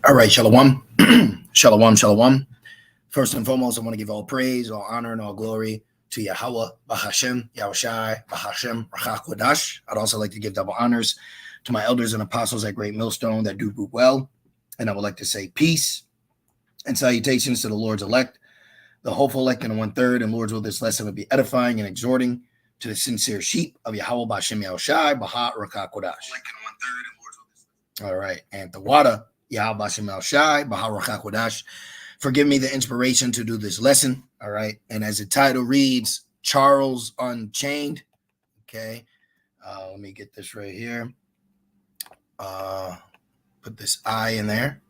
All right, shalom. Shalom, shalom. First and foremost, I want to give all praise, all honor, and all glory to Yahweh, Bahashem, Yahushai, Bahashem, Rachakwadash. I'd also like to give double honors to my elders and apostles at Great Millstone that do root well. And I would like to say peace and salutations to the Lord's elect, the hopeful elect in the 1/3, and Lord's will this lesson will be edifying and exhorting to the sincere sheep of Yahweh, Bahashem, Yahushai, Baha, Rachakwadash. All right, and the water. Yahweh Bashem El Shai, Baharach HaKodash. Forgive me the inspiration to do this lesson. All right. And as the title reads, Charles Unchained. Okay. Let me get this right here. Put this I in there.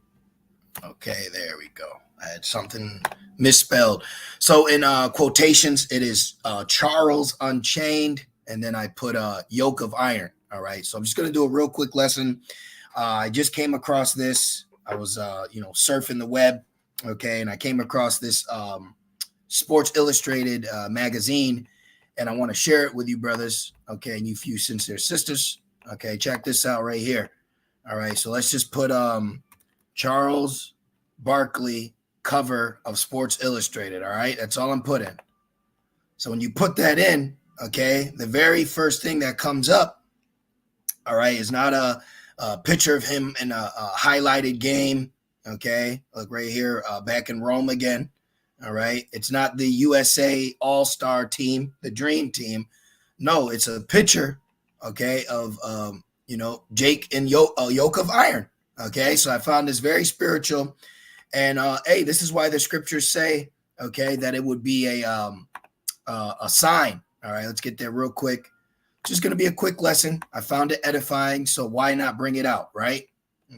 Okay, there we go. I had something misspelled. So in quotations, it is Charles Unchained. And then I put Yoke of Iron. All right. So I'm just going to do a real quick lesson. I just came across this. I was, surfing the web, okay, and I came across this Sports Illustrated magazine, and I want to share it with you, brothers, okay, and you few sincere sisters, okay. Check this out right here. All right, so let's just put Charles Barkley cover of Sports Illustrated. All right, that's all I'm putting. So when you put that in, okay, the very first thing that comes up, all right, is not a picture of him in a highlighted game, okay, like right here, back in Rome again, all right? It's not the USA All-Star team, the Dream Team. No, it's a picture, okay, of, Jake and Yoke of Iron, okay? So I found this very spiritual, and, hey, this is why the scriptures say, okay, that it would be a sign. All right, let's get there real quick. Just going to be a quick lesson. I found it edifying, so why not bring it out, right?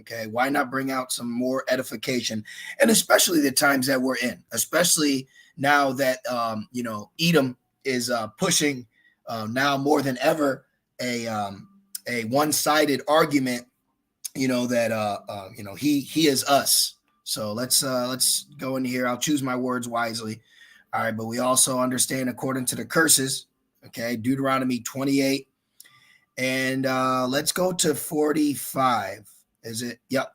Okay, why not bring out some more edification? And especially the times that we're in, especially now that, Edom is pushing now more than ever a one-sided argument, that, he is us. So let's go in here. I'll choose my words wisely. All right, but we also understand according to the curses, okay, Deuteronomy 28, and let's go to 45. Is it? Yep.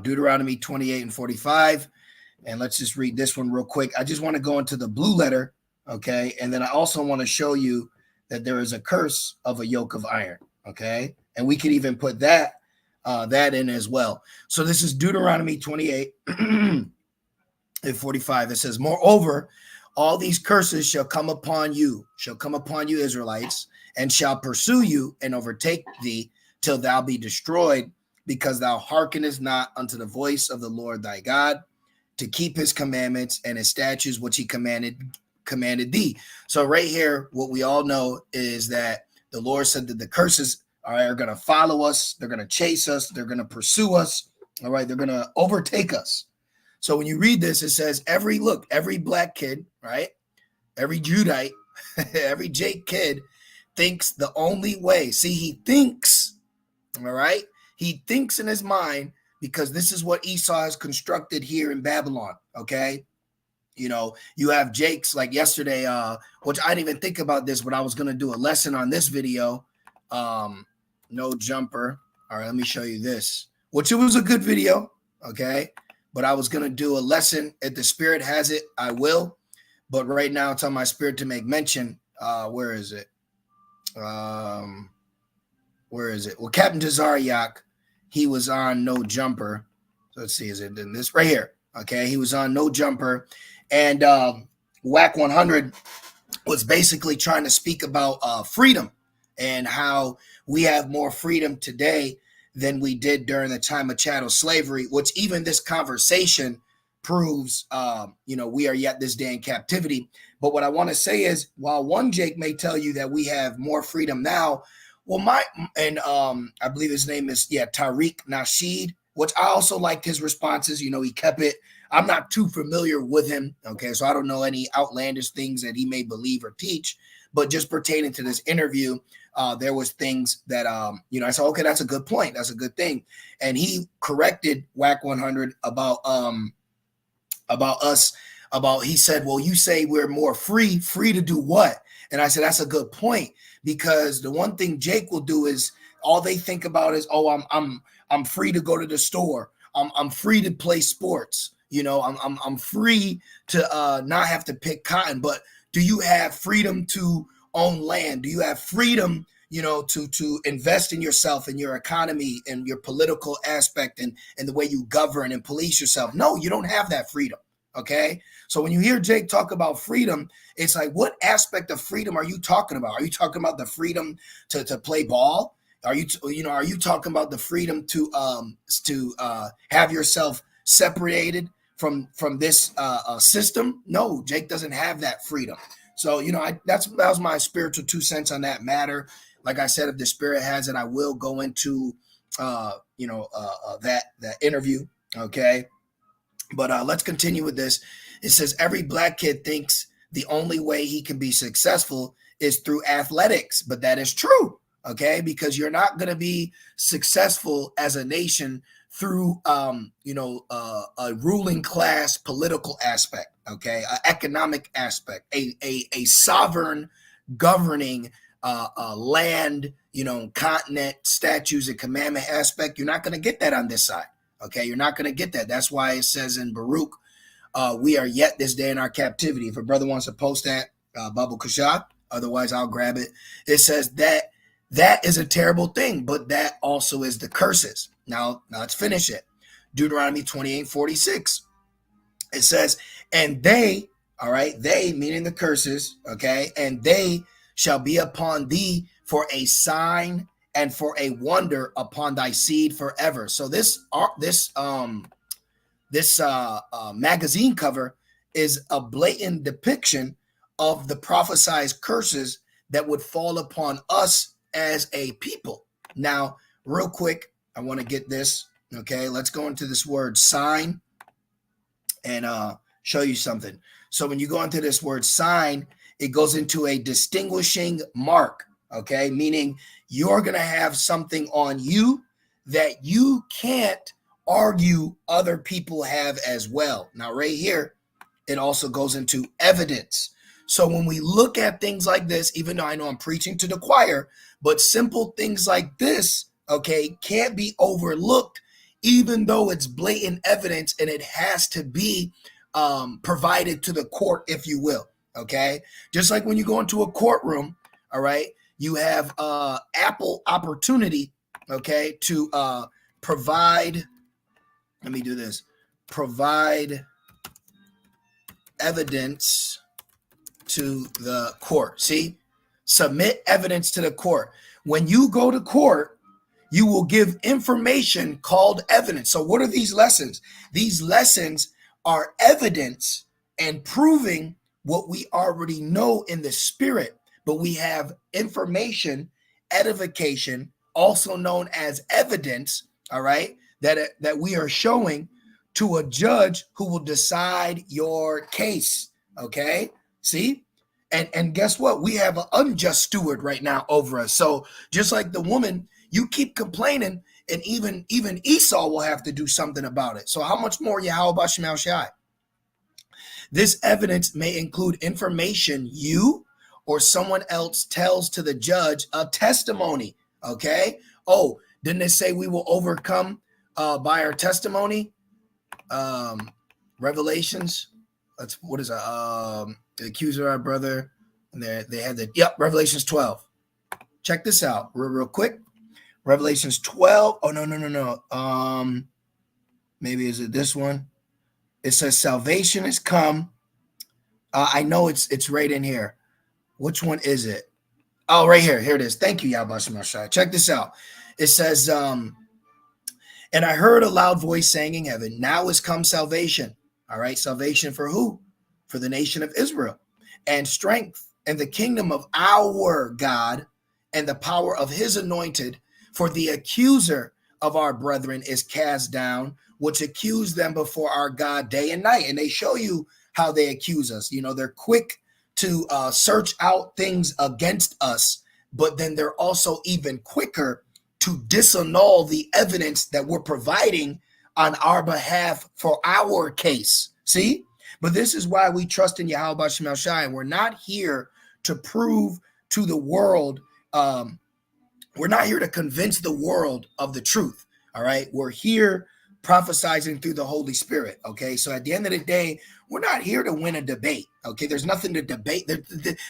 Deuteronomy 28 and 45, and let's just read this one real quick. I just want to go into the blue letter, okay, and then I also want to show you that there is a curse of a yoke of iron, okay, and we could even put that in as well. So this is Deuteronomy 28 and 45. It says, moreover, all these curses shall come upon you, Israelites, and shall pursue you and overtake thee till thou be destroyed, because thou hearkenest not unto the voice of the Lord thy God, to keep his commandments and his statutes which he commanded thee. So right here, what we all know is that the Lord said that the curses are going to follow us, they're going to chase us, they're going to pursue us, all right, they're going to overtake us. So when you read this, it says every black kid, right? Every Judite, every Jake kid thinks the only way. See, he thinks, all right? He thinks in his mind, because this is what Esau has constructed here in Babylon, okay? You have Jakes like yesterday, which I didn't even think about this, but I was going to do a lesson on this video. No jumper. All right, let me show you this, which it was a good video, okay? But I was going to do a lesson. If the Spirit has it, I will. But right now, it's on my spirit to make mention. Where is it? Well, Captain Jazariak, he was on No Jumper. So let's see, is it in this? Right here. Okay, he was on No Jumper. And WAC 100 was basically trying to speak about freedom and how we have more freedom today than we did during the time of chattel slavery, which even this conversation proves, we are yet this day in captivity. But what I want to say is, while one Jake may tell you that we have more freedom now, well, I believe his name is, Tariq Nasheed, which I also liked his responses. He kept it. I'm not too familiar with him, okay, so I don't know any outlandish things that he may believe or teach, but just pertaining to this interview, there was things that, I said, okay, that's a good point. That's a good thing. And he corrected WAC 100 about us, he said, well, you say we're more free to do what? And I said, that's a good point, because the one thing Jake will do is all they think about is, oh, I'm free to go to the store. I'm free to play sports. I'm free to not have to pick cotton. But do you have freedom to own land? Do you have freedom, to invest in yourself and your economy and your political aspect and the way you govern and police yourself? No, you don't have that freedom. Okay. So when you hear Jake talk about freedom, it's like, what aspect of freedom are you talking about? Are you talking about the freedom to play ball? Are you talking about the freedom to have yourself separated from this system? No, Jake doesn't have that freedom. So that was my spiritual 2 cents on that matter. Like I said, if the Spirit has it, I will go into that interview. Okay, but let's continue with this. It says every black kid thinks the only way he can be successful is through athletics, but that is true. Okay, because you're not going to be successful as a nation through a ruling class political aspect. Okay, an economic aspect, a sovereign governing land, continent, statutes, and commandment aspect. You're not going to get that on this side. Okay, you're not going to get that. That's why it says in Baruch, we are yet this day in our captivity. If a brother wants to post that, Babu Kashab, otherwise I'll grab it. It says that is a terrible thing, but that also is the curses. Now let's finish it. Deuteronomy 28:46. It says, and they, all right, they meaning the curses, okay, and they shall be upon thee for a sign and for a wonder upon thy seed forever. So this magazine cover is a blatant depiction of the prophesied curses that would fall upon us as a people. Now, real quick, I want to get this. Okay, let's go into this word sign and show you something. So when you go into this word sign, it goes into a distinguishing mark. Okay, meaning you're going to have something on you that you can't argue other people have as well. Now, right here, it also goes into evidence. So when we look at things like this, even though I know I'm preaching to the choir, but simple things like this, okay, can't be overlooked, even though it's blatant evidence and it has to be provided to the court, if you will. Okay, just like when you go into a courtroom, all right, you have ample opportunity, okay, to provide. Let me do this. Provide evidence to the court. See, submit evidence to the court. When you go to court, you will give information called evidence. So what are these lessons? These lessons are evidence and proving what we already know in the spirit, but we have information, edification, also known as evidence, all right, that we are showing to a judge who will decide your case. Okay, see? And guess what? We have an unjust steward right now over us. So just like the woman, you keep complaining, and even Esau will have to do something about it. So how much more Yahweh Shemel Shai? This evidence may include information you or someone else tells to the judge, a testimony. Okay. Oh, didn't it say we will overcome by our testimony? Revelations. What is that? The accuser of our brother. And they had Revelations 12. Check this out real quick. Revelations 12. Oh, no. Maybe is it this one? It says salvation has come. I know it's right in here. Which one is it? Oh, right here. Here it is. Thank you, Yahweh. Check this out. It says, and I heard a loud voice saying in heaven, now is come salvation. All right. Salvation for who? For the nation of Israel, and strength and the kingdom of our God and the power of his anointed. For the accuser of our brethren is cast down, which accuse them before our God day and night. And they show you how they accuse us. They're quick to search out things against us, but then they're also even quicker to disannul the evidence that we're providing on our behalf for our case. See? But this is why we trust in Yahweh Shemel Shai. We're not here to prove to the world. We're not here to convince the world of the truth. All right. We're here prophesizing through the Holy Spirit. Okay, so at the end of the day, we're not here to win a debate. Okay, there's nothing to debate.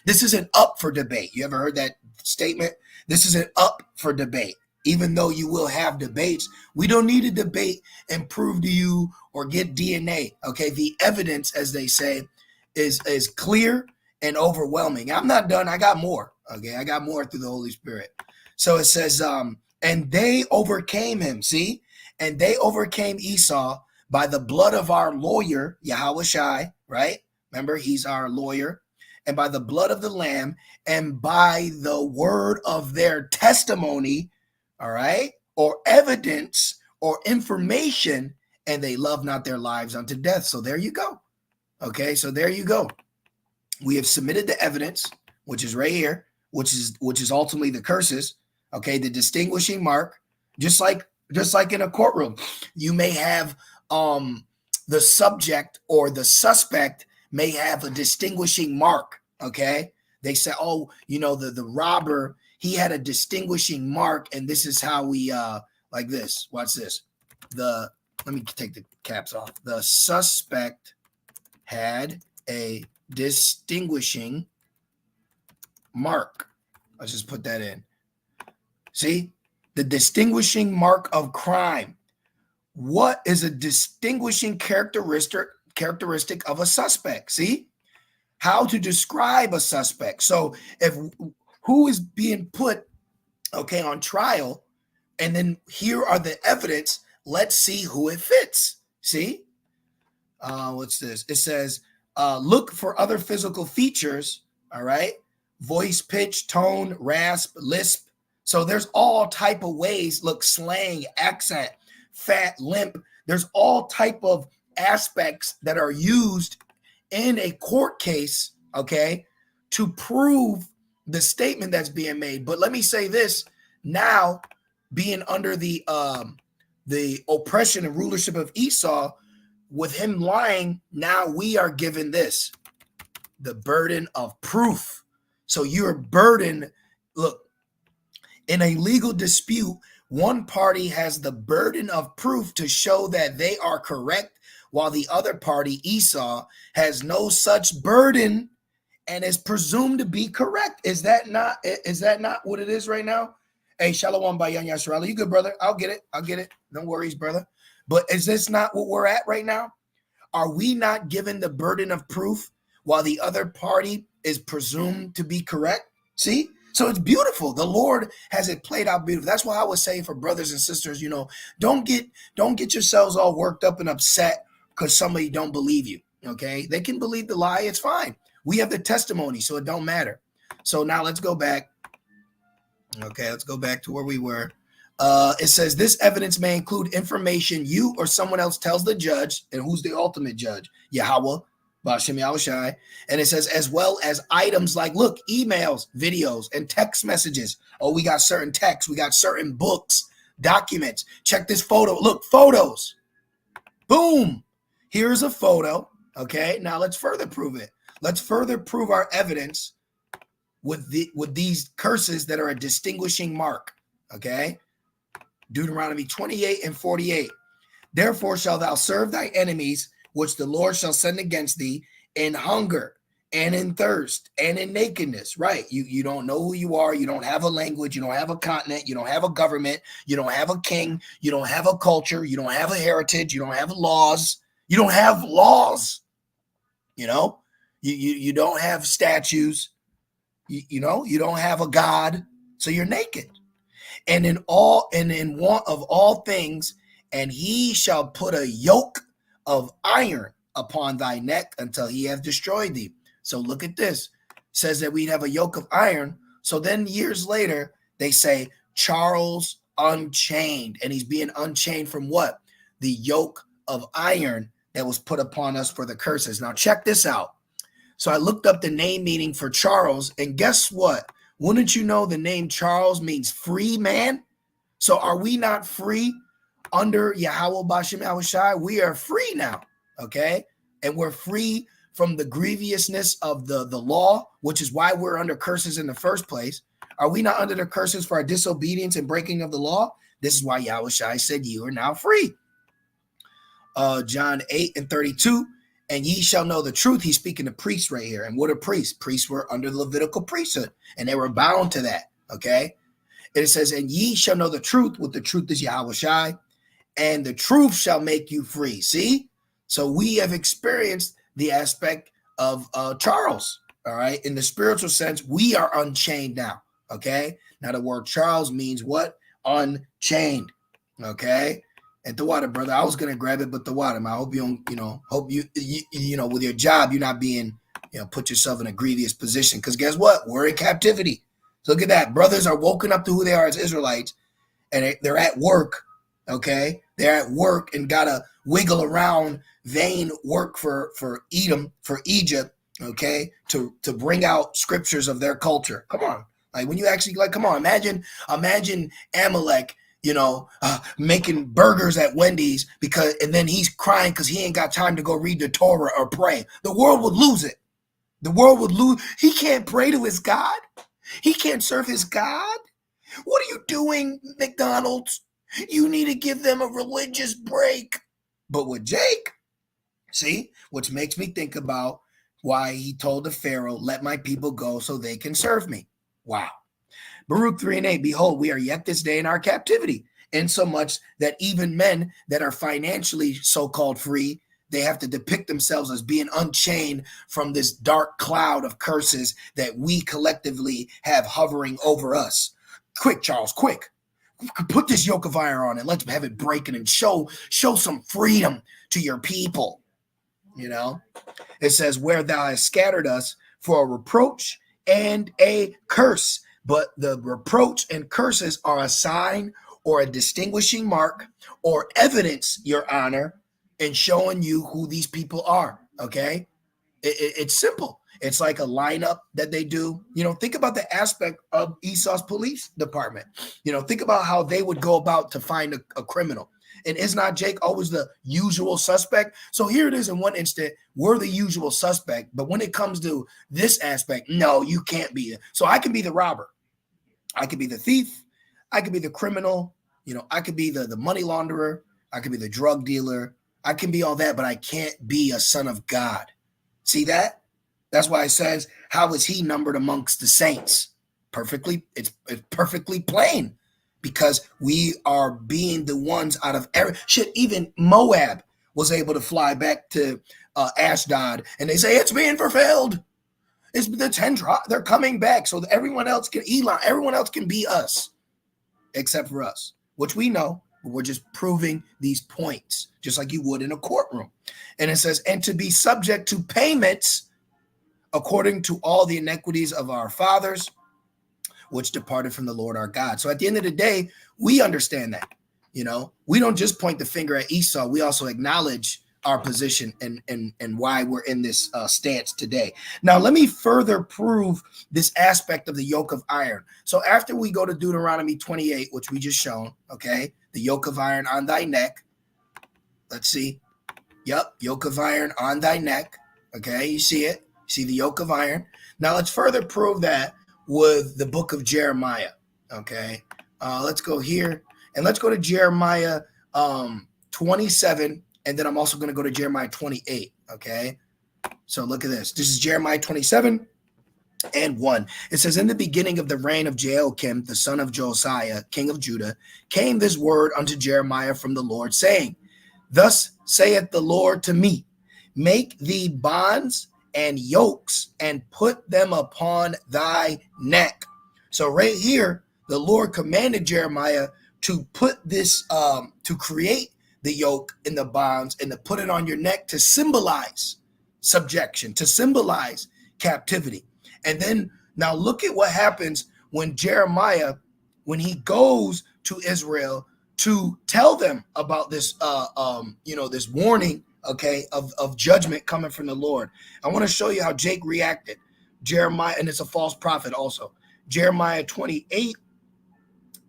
This isn't up for debate. You ever heard that statement? This isn't up for debate. Even though you will have debates, we don't need to debate and prove to you or get DNA. Okay, the evidence, as they say, is clear and overwhelming. I'm not done. I got more. Okay, I got more through the Holy Spirit. So it says, and they overcame him. See, and they overcame Esau by the blood of our lawyer, Yahweh Shai, right? Remember, he's our lawyer. And by the blood of the Lamb, and by the word of their testimony, all right, or evidence or information, and they love not their lives unto death. So there you go. Okay, so there you go. We have submitted the evidence, which is right here, which is ultimately the curses. Okay, the distinguishing mark, just like in a courtroom, you may have the subject or the suspect may have a distinguishing mark. Okay, they say, oh, you know, the robber, he had a distinguishing mark, and this is how we like this. Watch this. Let me take the caps off. The suspect had a distinguishing mark. Let's just put that in. See, the distinguishing mark of crime. What is a distinguishing characteristic of a suspect? See, how to describe a suspect. So if who is being put, okay, on trial, and then here are the evidence, let's see who it fits. See, what's this? It says, look for other physical features, all right? Voice, pitch, tone, rasp, lisp. So there's all type of ways. Look, slang, accent, fat, limp. There's all type of aspects that are used in a court case, okay, to prove the statement that's being made. But let me say this, now being under the oppression and rulership of Esau, with him lying, now we are given this, the burden of proof. So you're burdened. Look, in a legal dispute, one party has the burden of proof to show that they are correct, while the other party, Esau, has no such burden and is presumed to be correct. Is that not what it is right now? Hey, Shalom Bayan Yasharala. You good, brother? I'll get it. No worries, brother. But is this not what we're at right now? Are we not given the burden of proof while the other party is presumed to be correct? See? So it's beautiful. The Lord has it played out beautiful. That's why I was saying for brothers and sisters, you know, don't get yourselves all worked up and upset because somebody don't believe you. Okay? They can believe the lie. It's fine. We have the testimony, so it don't matter. So now let's go back. Okay, let's go back to where we were. It says this evidence may include information you or someone else tells the judge, and who's the ultimate judge? Yahweh, Bashem Yahushai. And it says as well as items like, look, emails, videos, and text messages. Oh, we got certain texts. We got certain books, documents. Check this photo. Look, photos. Boom. Here's a photo. Okay, now let's further prove it. Let's further prove our evidence with these curses that are a distinguishing mark. Okay. Deuteronomy 28 and 48. Therefore shalt thou serve thy enemies, which the Lord shall send against thee, in hunger and in thirst and in nakedness. Right. You don't know who you are. You don't have a language. You don't have a continent. You don't have a government. You don't have a king. You don't have a culture. You don't have a heritage. You don't have laws. You don't have laws. You know, you don't have statues. You know, you don't have a God. So you're naked. And in want of all things, and he shall put a yoke of iron upon thy neck until he have destroyed thee. So look at this. It says that we'd have a yoke of iron. So then years later, they say Charles Unchained. And he's being unchained from what? The yoke of iron that was put upon us for the curses. Now check this out. So I looked up the name meaning for Charles, and guess what? Wouldn't you know the name Charles means free man? So are we not free under Yahweh Bashem Yahushai? We are free now, okay? And we're free from the grievousness of the law, which is why we're under curses in the first place. Are we not under the curses for our disobedience and breaking of the law? This is why Yahushai said you are now free. John 8:32. And ye shall know the truth. He's speaking to priests right here. And what are priests? Priests were under the Levitical priesthood, and they were bound to that. Okay. And it says, and ye shall know the truth. What the truth is Yahweh Shai, and the truth shall make you free. See? So we have experienced the aspect of Charles. All right. In the spiritual sense, we are unchained now. Okay. Now the word Charles means what? Unchained. Okay. And the water, brother. I was gonna grab it, but the water. I hope you don't, hope you with your job, you're not being, put yourself in a grievous position. Because guess what? We're in captivity. So look at that. Brothers are woken up to who they are as Israelites, and they're at work. Okay, they're at work and gotta wiggle around vain work for Edom, for Egypt. Okay, to bring out scriptures of their culture. Come on, like when you actually come on, imagine Amalek. Making burgers at Wendy's and then he's crying because he ain't got time to go read the Torah or pray. The world would lose it. The world would lose. He can't pray to his God. He can't serve his God. What are you doing, McDonald's? You need to give them a religious break. But with Jake, see, which makes me think about why he told the Pharaoh, let my people go so they can serve me. Wow. Baruch 3:8, behold, we are yet this day in our captivity, insomuch that even men that are financially so-called free, they have to depict themselves as being unchained from this dark cloud of curses that we collectively have hovering over us. Quick, Charles, quick. Put this yoke of iron on and let's have it breaking and show some freedom to your people. It says, where thou hast scattered us for a reproach and a curse. But the reproach and curses are a sign or a distinguishing mark or evidence, your honor, in showing you who these people are. Okay. It's simple. It's like a lineup that they do. Think about the aspect of Esau's police department. Think about how they would go about to find a criminal. And is not Jake always the usual suspect? So here it is in one instant, we're the usual suspect. But when it comes to this aspect, no, you can't be. So I can be the robber. I could be the thief. I could be the criminal. I could be the money launderer. I could be the drug dealer. I can be all that, but I can't be a son of God. See that? That's why it says, how is he numbered amongst the saints? Perfectly. It's perfectly plain. Because we are being the ones out of every shit. Even Moab was able to fly back to Ashdod, and they say it's being fulfilled. It's the 10 tribes. They're coming back, so that everyone else can everyone else can be us, except for us, which we know. But we're just proving these points, just like you would in a courtroom. And it says, and to be subject to payments according to all the iniquities of our fathers, which departed from the Lord our God. So at the end of the day, we understand that, we don't just point the finger at Esau. We also acknowledge our position and why we're in this stance today. Now, let me further prove this aspect of the yoke of iron. So after we go to Deuteronomy 28, which we just shown, okay, the yoke of iron on thy neck. Let's see. Yep, yoke of iron on thy neck. Okay, you see it. You see the yoke of iron. Now let's further prove that with the book of Jeremiah. Okay, let's go here and let's go to Jeremiah 27, and then I'm also going to go to Jeremiah 28. Okay, so look at this. This is Jeremiah 27 and 1. It says, in the beginning of the reign of Jehoiakim, the son of Josiah, king of Judah, came this word unto Jeremiah from the Lord, saying, thus saith the Lord to me, make thee bonds and yokes and put them upon thy neck. So right here, the Lord commanded Jeremiah to put this, to create the yoke and the bonds and to put it on your neck to symbolize subjection, to symbolize captivity. And then now look at what happens when Jeremiah, when he goes to Israel to tell them about this, this warning, okay, of judgment coming from the Lord. I want to show you how Jake reacted. Jeremiah, and it's a false prophet also. Jeremiah 28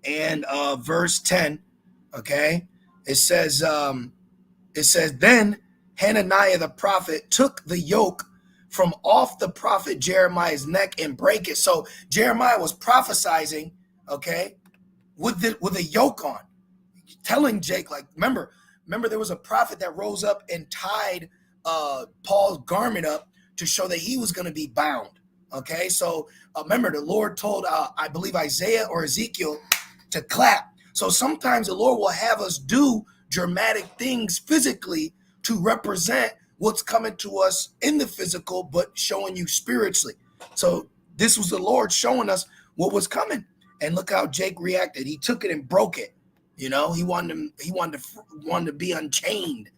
and verse 10, okay, it says, then Hananiah the prophet took the yoke from off the prophet Jeremiah's neck and break it. So Jeremiah was prophesizing, okay, with a yoke on, telling Jake, like, remember, Remember, there was a prophet that rose up and tied Paul's garment up to show that he was going to be bound. Okay, so remember, the Lord told, I believe, Isaiah or Ezekiel to clap. So sometimes the Lord will have us do dramatic things physically to represent what's coming to us in the physical, but showing you spiritually. So this was the Lord showing us what was coming. And look how Jake reacted. He took it and broke it. You know, he wanted to be unchained.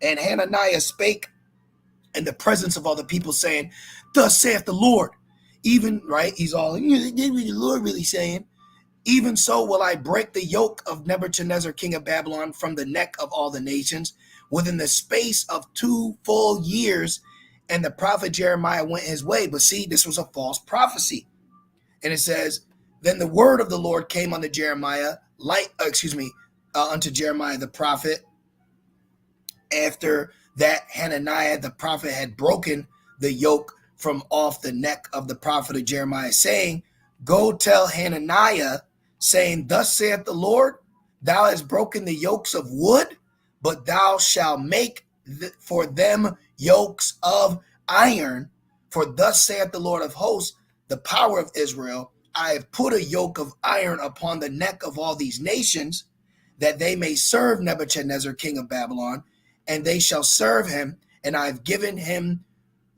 And Hananiah spake in the presence of all the people, saying, "Thus saith the Lord." Even, right, he's all, the Lord really saying, "Even so will I break the yoke of Nebuchadnezzar, king of Babylon, from the neck of all the nations within the space of 2 full years." And the prophet Jeremiah went his way. But see, this was a false prophecy. And it says, then the word of the Lord came unto Jeremiah, unto Jeremiah the prophet, after that Hananiah the prophet had broken the yoke from off the neck of the prophet of Jeremiah, saying, "Go tell Hananiah, saying, Thus saith the Lord, thou hast broken the yokes of wood, but thou shalt make for them yokes of iron. For thus saith the Lord of hosts, the power of Israel, I have put a yoke of iron upon the neck of all these nations, that they may serve Nebuchadnezzar, king of Babylon, and they shall serve him, and I have given him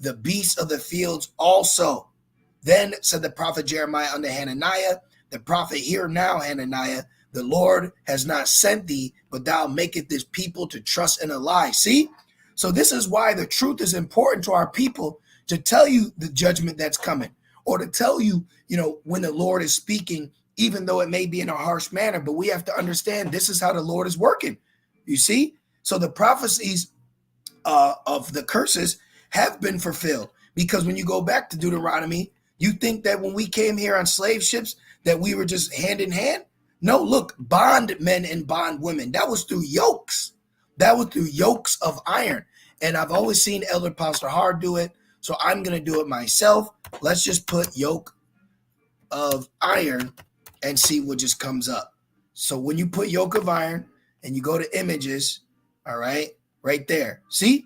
the beasts of the fields also." Then said the prophet Jeremiah unto Hananiah, the prophet, "Hear now, Hananiah, the Lord has not sent thee, but thou makest this people to trust in a lie." See? So this is why the truth is important to our people, to tell you the judgment that's coming, or to tell you, when the Lord is speaking, even though it may be in a harsh manner. But we have to understand this is how the Lord is working. You see? So the prophecies of the curses have been fulfilled, because when you go back to Deuteronomy, you think that when we came here on slave ships that we were just hand in hand. No, look, bondmen and bondwomen, that was through yokes. That was through yokes of iron. And I've always seen Elder Pastor Hard do it, so I'm going to do it myself. Let's just put yoke of iron and see what just comes up. So when you put yoke of iron and you go to images, all right, right there. See?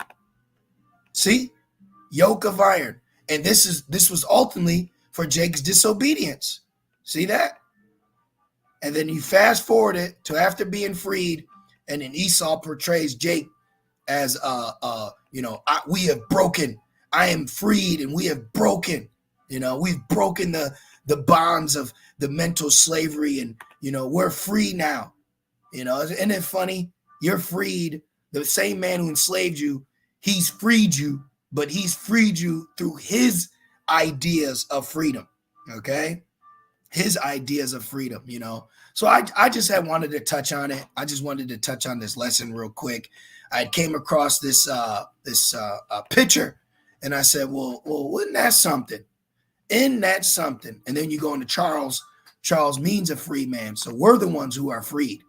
Yoke of iron. And this was ultimately for Jake's disobedience. See that? And then you fast forward it to after being freed, and then Esau portrays Jake as we have broken. I am freed, and we have broken. We've broken the bonds of the mental slavery, and we're free now. Isn't it funny? You're freed. The same man who enslaved you, he's freed you, but he's freed you through his ideas of freedom. Okay? His ideas of freedom, So I just wanted to touch on it. I just wanted to touch on this lesson real quick. I came across this picture, and I said, well, isn't that something? Isn't that something? And then you go into Charles. Charles means a free man. So we're the ones who are freed.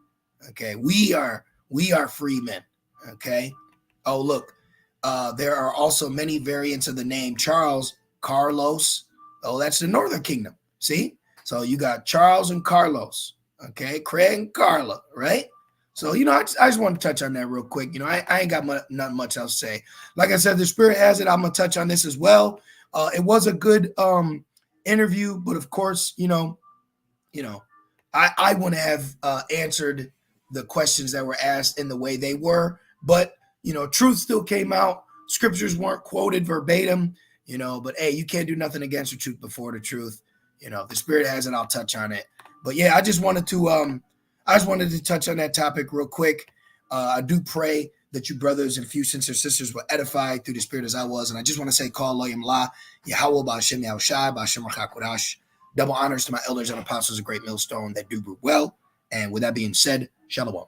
Okay, we are free men. Okay. Oh, look, there are also many variants of the name Charles, Carlos. Oh, that's the Northern Kingdom. See? So you got Charles and Carlos. Okay, Craig and Carla, right? So, I just want to touch on that real quick. I ain't got not much else to say. Like I said, the Spirit has it. I'm going to touch on this as well. It was a good interview, but of course, I wouldn't have answered the questions that were asked in the way they were, but truth still came out. Scriptures weren't quoted verbatim, but hey, you can't do nothing against the truth before the truth. If the Spirit has it, I'll touch on it. But yeah, I just wanted to touch on that topic real quick. I do pray that you brothers and few sisters were edified through the Spirit as I was. And I just want to say, call Loyam La, Yahweh Ba'Shem Yahushai, Ba'Shem Rachakodash. Double honors to my elders and apostles, a great millstone that do brew well. And with that being said, Shalom.